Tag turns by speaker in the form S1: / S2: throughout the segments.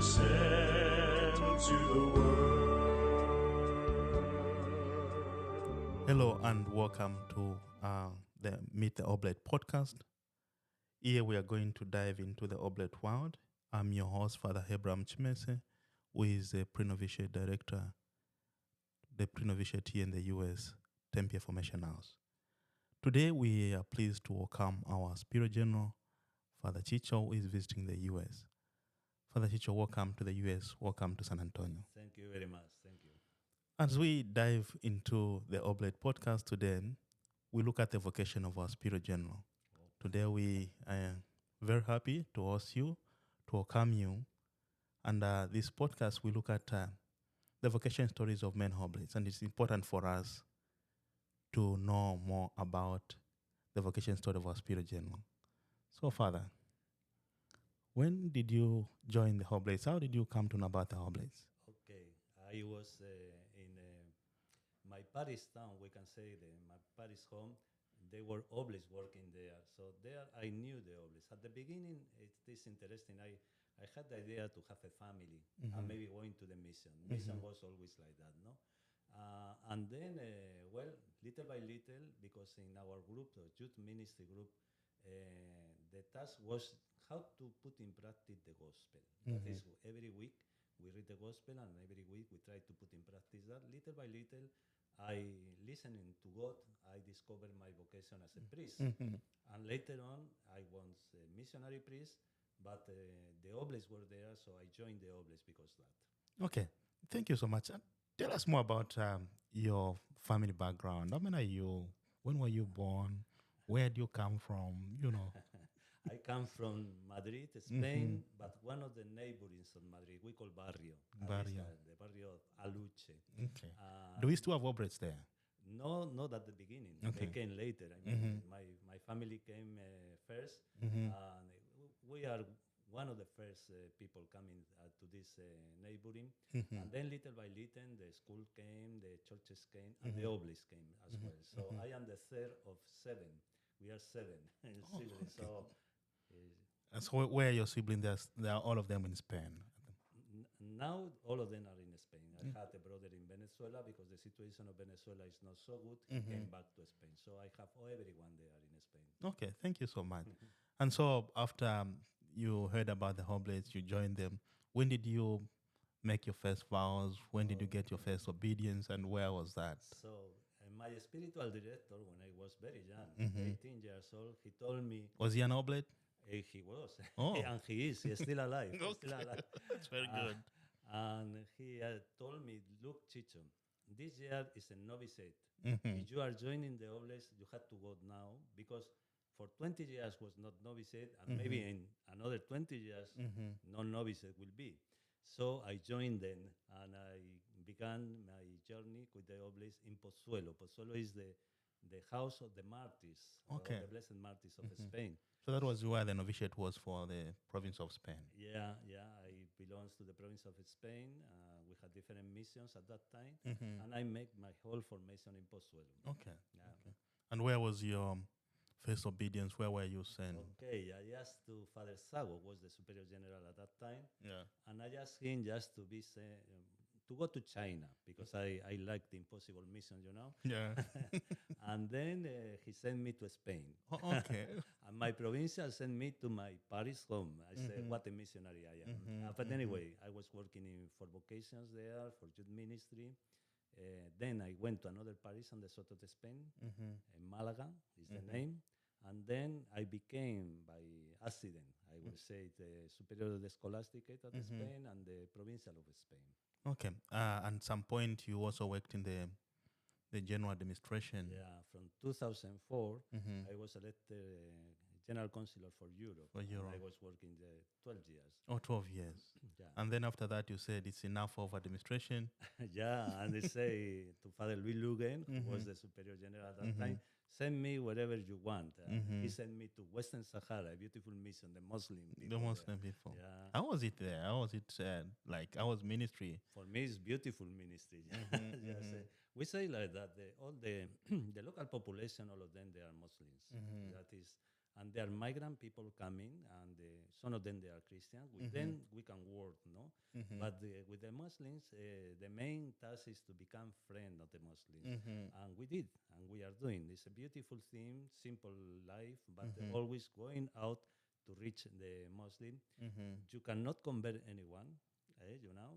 S1: sent to the world.
S2: Hello and welcome to the Meet the Oblate podcast. Here we are going to dive into the Oblate world. I'm your host, Father Abraham Chimese, who is the pre-novitiate director, the pre-novitiate here in the U.S., Tempe Formation House. Today we are pleased to welcome our Spirit General, Father Chicho, who is visiting the U.S. Father Chicho, welcome to the U.S. Welcome to San Antonio.
S3: Thank you very much. Thank you.
S2: As we dive into the Oblate podcast today, we look at the vocation of our Spirit General. Today we are very happy to host you, to welcome you. And this podcast, we look at the vocation stories of men Oblates. And it's important for us to know more about the vocation story of our Spirit General. So, Father, when did you join the Oblates? How did you come to know about the Oblates?
S3: Okay, I was in my Paris town, we can say, my Paris home. They were Oblates working there. So there I knew the Oblates. At the beginning, it is interesting. I had the idea to have a family and maybe going to the mission. Mission was always like that, no? And then, little by little, because in our group, the youth ministry group, the task was how to put in practice the gospel. That is, every week we read the gospel, and every week we try to put in practice that. Little by little, I listening to God, I discovered my vocation as a priest. And later on, I was a missionary priest, but the Oblates were there, so I joined the Oblates because of that.
S2: Okay, thank you so much. Tell us more about your family background. How many are you? When were you born? Where do you come from? You know.
S3: I come from Madrid, Spain, but one of the neighborings of Madrid, we call Barrio.
S2: Barrio.
S3: The Barrio of Aluche.
S2: Okay. Do we still have Oblates there?
S3: No, not at the beginning.
S2: Okay.
S3: They came later. I mean, my family came first. And we are one of the first people coming to this neighboring. And then little by little, the school came, the churches came, and the Oblates came as well. So I am the third of seven. We are seven in siblings. So
S2: So where are your siblings? They are all of them in Spain.
S3: now all of them are in Spain. I had a brother in Venezuela because the situation of Venezuela is not so good. He came back to Spain. So I have everyone there in Spain.
S2: Okay, thank you so much. And so after you heard about the Oblates, you joined them. When did you make your first vows? When did you get your first obedience? And where was that?
S3: So my spiritual director, when I was very young, 18 years old, he told me,
S2: Was he an Oblate?
S3: he was,
S2: Oh.
S3: and he is, he's still alive. He's still alive.
S2: That's very good.
S3: And he told me, look, Chicho, this year is a novitiate. If you are joining the Oblates, you have to go now because for 20 years was not novitiate, and maybe in another 20 years, no novitiate will be. So I joined them, and I began my journey with the Oblates in Pozuelo. Pozuelo is the house of the martyrs,
S2: Okay.
S3: of the blessed martyrs of Spain.
S2: So that was where the novitiate was for the province of Spain.
S3: Yeah. I belongs to the province of Spain. We had different missions at that time, and I make my whole formation in Pozuelo.
S2: Okay.
S3: Yeah.
S2: Okay. And where was your first obedience? Where were you sent?
S3: Okay, I asked to Father Sago, was the superior general at that time,
S2: Yeah.
S3: and I asked him just to be to go to China because I like the impossible mission, you know.
S2: Yeah.
S3: And then he sent me to Spain.
S2: Oh, okay.
S3: And my provincial sent me to my Paris home. I said, what a missionary I am. But anyway, I was working for vocations there, for youth ministry. Then I went to another Paris on the south of Spain, Malaga is the name. And then I became, by accident, I would say, the superior of the scholasticate of Spain and the provincial of Spain.
S2: Okay. At some point, you also worked in the general administration.
S3: Yeah, from 2004, I was elected General Counselor for Europe.
S2: For Europe.
S3: And I was working there 12 years.
S2: Oh, 12 years.
S3: Yeah.
S2: And then after that, you said it's enough of administration.
S3: Yeah, and they say to Father Louis Lugen, who was the Superior General at that time, send me wherever you want. He sent me to Western Sahara, a beautiful mission, the Muslim people.
S2: The Muslim people.
S3: Yeah.
S2: How was it there? How was it like? How was ministry?
S3: For me, it's beautiful ministry. Yes, we say like that. All the the local population, all of them, they are Muslims. That is, and they are migrant people coming, and some of them they are Christian. With them we can work, no. But with the Muslims, the main task is to become friend of the Muslims, and we did, and we are doing. It's a beautiful thing, simple life, but always going out to reach the Muslim. You cannot convert anyone,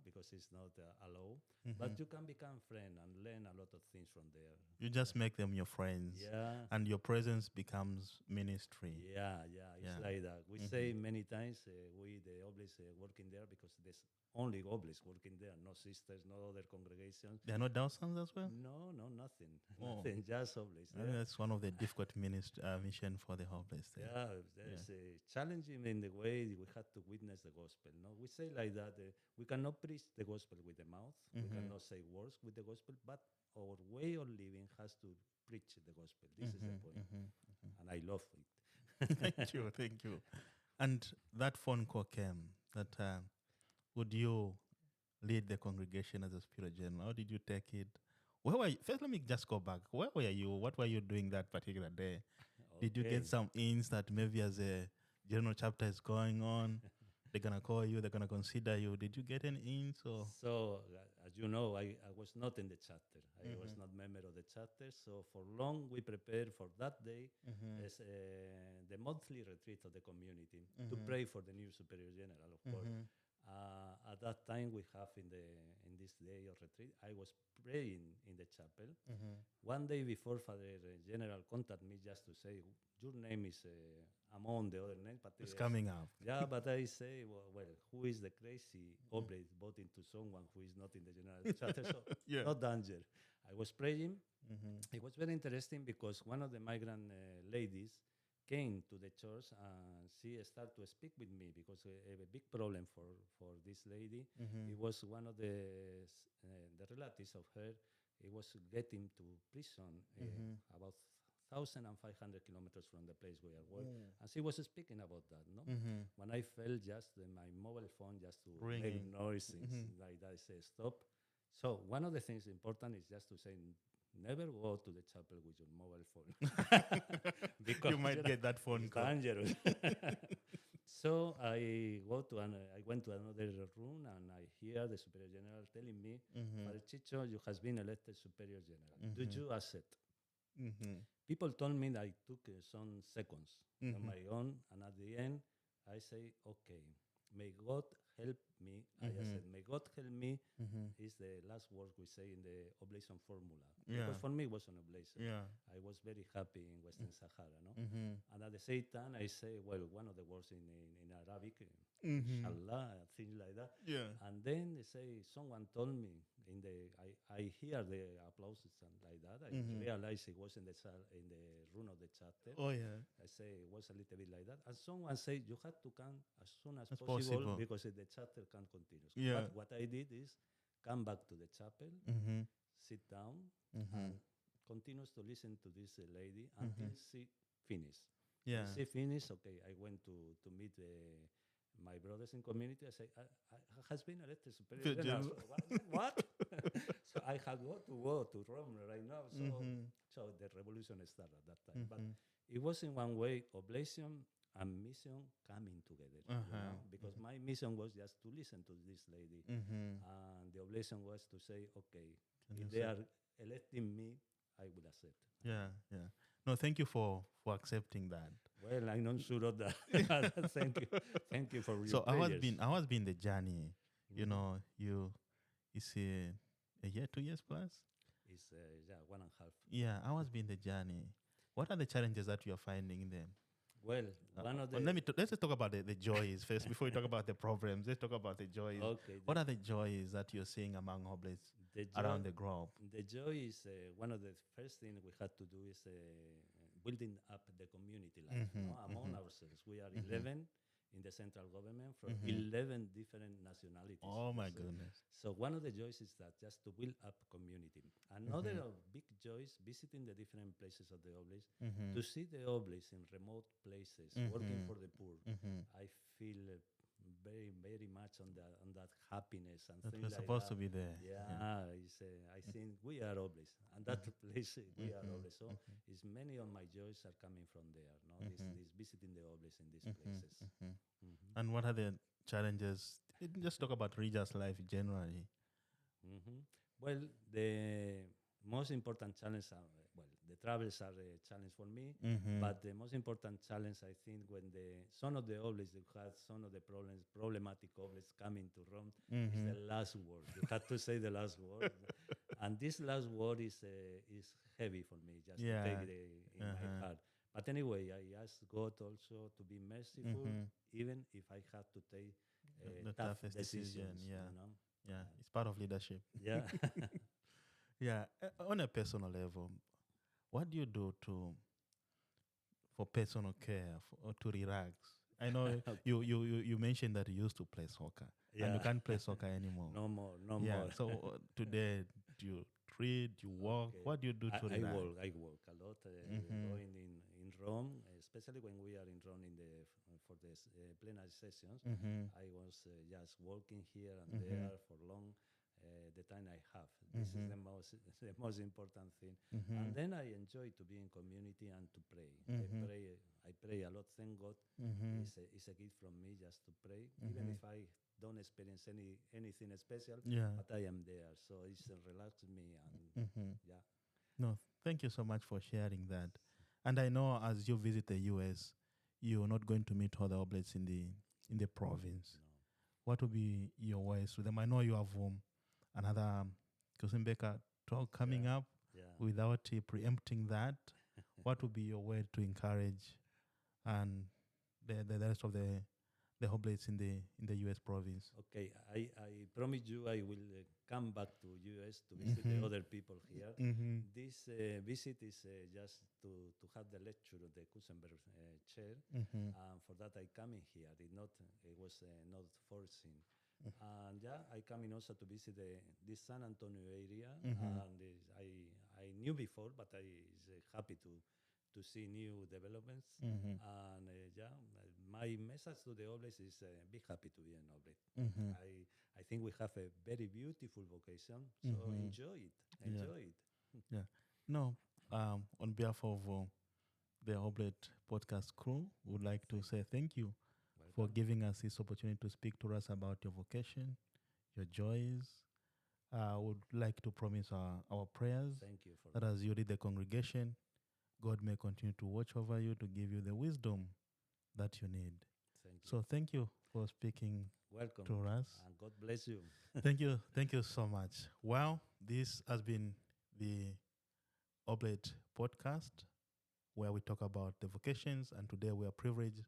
S3: because it's not allowed. But you can become friend and learn a lot of things from there.
S2: You just make them your friends,
S3: Yeah.
S2: and your presence becomes ministry.
S3: Yeah, it's like that. We say many times we the oblates working there because there's only oblates working there, no sisters, no other congregations.
S2: There are no Dawsons as well?
S3: No, nothing,
S2: Oh.
S3: nothing, just oblates.
S2: I mean, that's one of the difficult mission for the Oblates there.
S3: Yeah, there's challenging in the way we had to witness the gospel. No, we say like that we cannot preach the gospel with the mouth. We cannot say words with the gospel, but our way of living has to preach the gospel. This is the point, and I love it.
S2: Thank you. And that phone call came that would you lead the congregation as a spirit general? How did you take it? Where were you? First, let me just go back. Where were you? What were you doing that particular day? Did you get some hints that maybe as a general chapter is going on, they're going to call you, they're going to consider you? Did you get any hints? Or?
S3: So, as you know, I was not in the chapter. I was not member of the chapter. So, for long, we prepared for that day as the monthly retreat of the community to pray for the new superior general, of course. At that time, we have in this day of retreat, I was praying in the chapel. One day before, Father General contacted me just to say, your name is among the other names. But
S2: it's coming up.
S3: Yeah, but I say, well, who is the crazy oblate voting to someone who is not in the general chapter? So no danger. I was praying. It was very interesting because one of the migrant ladies came to the church and she started to speak with me because a big problem for this lady. It was one of the relatives of her. It was getting to prison about 1,500 kilometers from the place where I work, and she was speaking about that. No, when I felt just my mobile phone just to make noises like that, I say stop. So one of the things important is just to say, never go to the chapel with your mobile phone because
S2: you might get that phone call.
S3: Dangerous. So I went to another room and I hear the superior general telling me, Father Chicho, you has been elected superior general. Did you accept? People told me that I took some seconds on my own, and at the end I say, okay, may God help me. I said, may God help me is the last word we say in the oblation formula. Because for me it was an oblation. I was very happy in Western Sahara. No? And at the same time I say, well, one of the words in Arabic, inshallah, things like that. And then they say, someone told me, I hear the applauses and like that. I realized it was in the room of the chapter. I say it was a little bit like that. And someone said, you have to come as soon as possible because the chapter can't continue. But what I did is come back to the chapel, sit down, and continues to listen to this lady until she finished. When she finished, okay, I went to meet my brothers in community. I say, I has been elected superior general. So, what? So I have to go to Rome right now. So the revolution started at that time. But it was in one way oblation and mission coming together. Because my mission was just to listen to this lady. And the oblation was to say, okay, if they are electing me, I will accept.
S2: No, thank you for accepting that.
S3: Well, I'm not sure of that. Thank you for your
S2: So
S3: prayers.
S2: I was been the journey. You know, it's a year, 2 years plus.
S3: It's 1.5.
S2: Yeah, I was been the journey. What are the challenges that you are finding there?
S3: Well, one of the
S2: let's just talk about the joys first before we talk about the problems. Let's talk about the joys.
S3: Okay.
S2: What are the joys that you're seeing among oblates around the globe?
S3: The joy is one of the first things we had to do is building up the community life among ourselves. We are 11 in the central government from 11 different nationalities.
S2: Oh my goodness.
S3: So one of the joys is that just to build up community. Another of big joys, visiting the different places of the oblates, to see the oblates in remote places, working for the poor. I feel very, very much on that happiness and
S2: That
S3: things
S2: we're
S3: like
S2: supposed
S3: that.
S2: to be there.
S3: It's, I think we are oblates, and that place we are oblates. So it's many of my joys are coming from there. No, this visiting the oblates in these places.
S2: And And what are the challenges? Just talk about Rija's life generally.
S3: Hmm. Well, the most important challenge are, well, the travels are a challenge for me,
S2: Mm-hmm.
S3: but the most important challenge I think when some of the oblates that had some of the problematic oblates coming to Rome is
S2: Mm-hmm.
S3: the last word. You have to say the last word, and this last word is heavy for me just to take
S2: Yeah.
S3: it in my
S2: Uh-huh.
S3: heart. But anyway, I ask God also to be merciful,
S2: Mm-hmm.
S3: even if I have to take
S2: The
S3: tough
S2: toughest decision.
S3: decisions.
S2: Yeah.
S3: You know.
S2: Yeah.
S3: Uh,
S2: It's part of leadership.
S3: yeah.
S2: Yeah. On a personal level, what do you do for personal care or to relax? I know you mentioned that you used to play soccer and you
S3: Yeah.
S2: can't play soccer anymore.
S3: No more, no
S2: Yeah.
S3: more.
S2: So today, do you read, you walk?
S3: Okay.
S2: What do you do to relax?
S3: I work a lot.
S2: Mm-hmm.
S3: Going in Rome, especially when we are in Rome for the plenary sessions.
S2: Mm-hmm.
S3: I was just walking here and
S2: Mm-hmm.
S3: there for long. The time I have. This is
S2: Mm-hmm.
S3: the most important thing.
S2: Mm-hmm.
S3: And then I enjoy to be in community and to pray.
S2: Mm-hmm.
S3: I pray a lot. Thank God.
S2: Mm-hmm.
S3: It's a gift from me just to pray, even
S2: Mm-hmm.
S3: if I don't experience anything special,
S2: Yeah.
S3: but I am there. So it's relaxed me and
S2: Mm-hmm.
S3: yeah.
S2: No, thank you so much for sharing that. And I know as you visit the US, you're not going to meet other oblates in the province.
S3: No.
S2: What would be your words to them? I know you have another Kusimbeka talk coming
S3: Yeah.
S2: up.
S3: Yeah.
S2: Without preempting that, what would be your word to encourage and the rest of the oblates in the US province?
S3: Okay, I promise you I will come back to US to visit the
S2: Mm-hmm.
S3: other people here.
S2: Mm-hmm.
S3: This visit is just to have the lecture of the Kusenberg chair,
S2: Mm-hmm.
S3: and for that I come in here. It was not forcing, and yeah, I come in also to visit this San Antonio area,
S2: Mm-hmm.
S3: and I knew before, but I is happy to see new developments.
S2: Mm-hmm.
S3: And yeah, my message to the Oblates is be happy to be an Oblate.
S2: Mm-hmm.
S3: I think we have a very beautiful vocation, so
S2: Mm-hmm.
S3: enjoy it.
S2: Yeah.
S3: Enjoy it.
S2: Yeah. No, on behalf of the Oblate podcast crew, would like to say thank you for
S3: Welcome.
S2: giving us this opportunity to speak to us about your vocation, your joys. I would like to promise our prayers
S3: Thank you for
S2: that
S3: that.
S2: as you lead the congregation, God may continue to watch over you to give you the wisdom that you need.
S3: Thank you.
S2: So thank you for speaking
S3: Welcome.
S2: to us.
S3: And God bless you.
S2: Thank you so much. Well, this has been the Oblate podcast where we talk about the vocations, and today we are privileged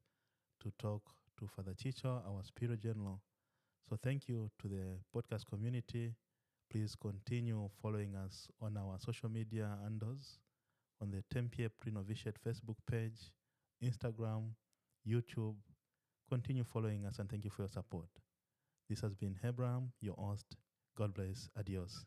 S2: to talk to Father Chicho, our Spirit General. So thank you to the podcast community. Please continue following us on our social media handles, on the Tempie Pre-Novitiate Facebook page, Instagram, YouTube. Continue following us and thank you for your support. This has been Abraham, your host. God bless. Adios.